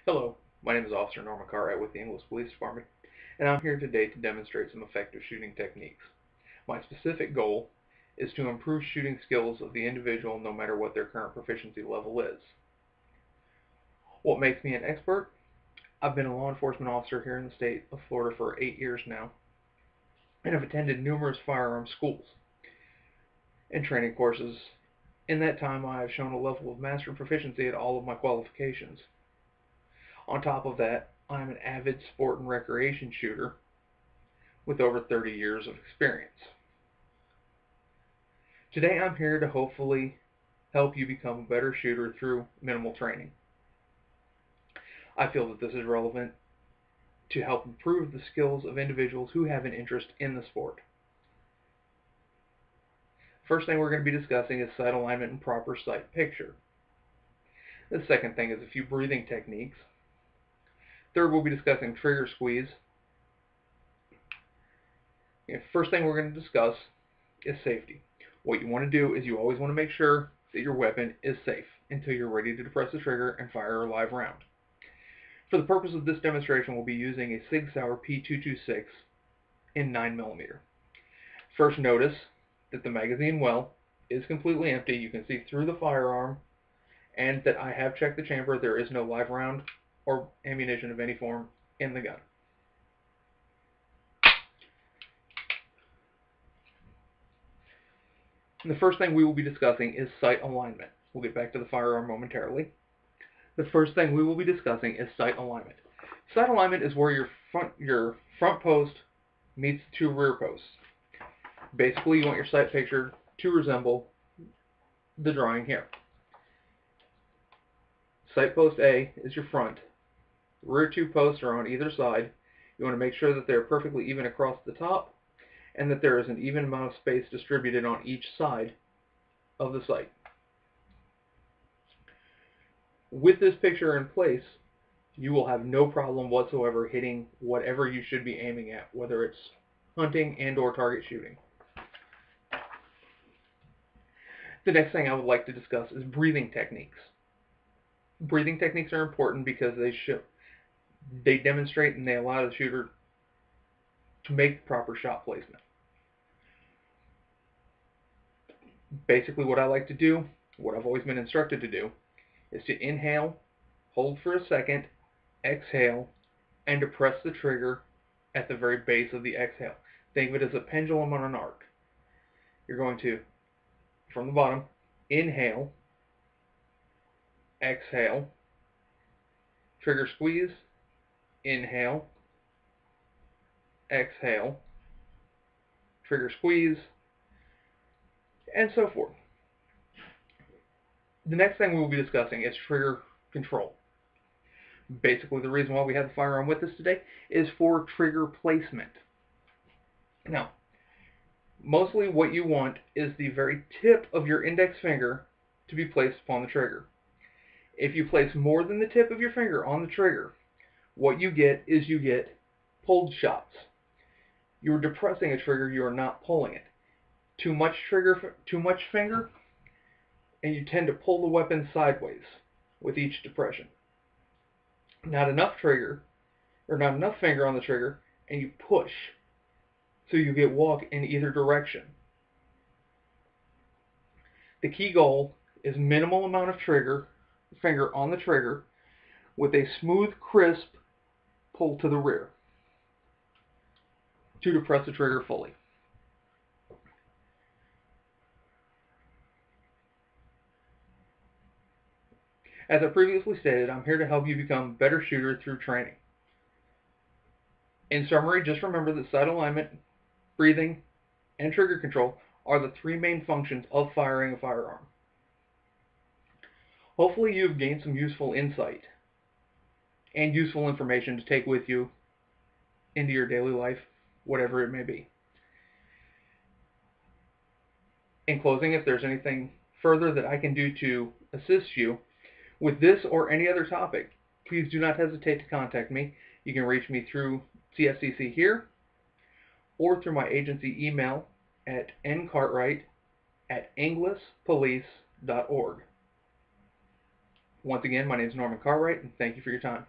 Hello, my name is Officer Norman Cartwright with the Inglis Police Department, and I'm here today to demonstrate some effective shooting techniques. My specific goal is to improve shooting skills of the individual no matter what their current proficiency level is. What makes me an expert? I've been a law enforcement officer here in the state of Florida for 8 years now, and have attended numerous firearms schools and training courses. In that time, I have shown a level of master proficiency at all of my qualifications. On top of that, I'm an avid sport and recreation shooter with over 30 years of experience. Today I'm here to hopefully help you become a better shooter through minimal training. I feel that this is relevant to help improve the skills of individuals who have an interest in the sport. First thing we're going to be discussing is sight alignment and proper sight picture. The second thing is a few breathing techniques. Third, we'll be discussing trigger squeeze. First thing we're going to discuss is safety. What you want to do is you always want to make sure that your weapon is safe until you're ready to depress the trigger and fire a live round. For the purpose of this demonstration, we'll be using a Sig Sauer P226 in 9mm. First, notice that the magazine well is completely empty. You can see through the firearm, and that I have checked the chamber. There is no live round or ammunition of any form in the gun. And the first thing we will be discussing is sight alignment. We'll get back to the firearm momentarily. The first thing we will be discussing is sight alignment. Sight alignment is where your front post meets the two rear posts. Basically, you want your sight picture to resemble the drawing here. Sight post A is your front. Rear two posts are on either side. You want to make sure that they're perfectly even across the top, and that there is an even amount of space distributed on each side of the sight. With this picture in place, you will have no problem whatsoever hitting whatever you should be aiming at, whether it's hunting and or target shooting. The next thing I would like to discuss is breathing techniques. Breathing techniques are important because they demonstrate and they allow the shooter to make proper shot placement. Basically, what I like to do, what I've always been instructed to do, is to inhale, hold for a second, exhale, and depress the trigger at the very base of the exhale. Think of it as a pendulum on an arc. You're going to, from the bottom, inhale, exhale, trigger squeeze, inhale, exhale, trigger squeeze, and so forth. The next thing we will be discussing is trigger control. Basically, the reason why we have the firearm with us today is for trigger placement. Now, mostly what you want is the very tip of your index finger to be placed upon the trigger. If you place more than the tip of your finger on the trigger, what you get is you get pulled shots. You're depressing a trigger, you are not pulling it. Too much finger, and you tend to pull the weapon sideways with each depression. Not enough finger on the trigger, and you push, so you get walk in either direction. The key goal is minimal amount of finger on the trigger with a smooth, crisp pull to the rear to depress the trigger fully. As I previously stated, I'm here to help you become a better shooter through training. In summary, just remember that sight alignment, breathing, and trigger control are the three main functions of firing a firearm. Hopefully you've gained some useful insight and useful information to take with you into your daily life, whatever it may be. In closing, if there's anything further that I can do to assist you with this or any other topic, please do not hesitate to contact me. You can reach me through CSCC here or through my agency email at ncartwright@inglispolice.org. Once again, my name is Norman Cartwright, and thank you for your time.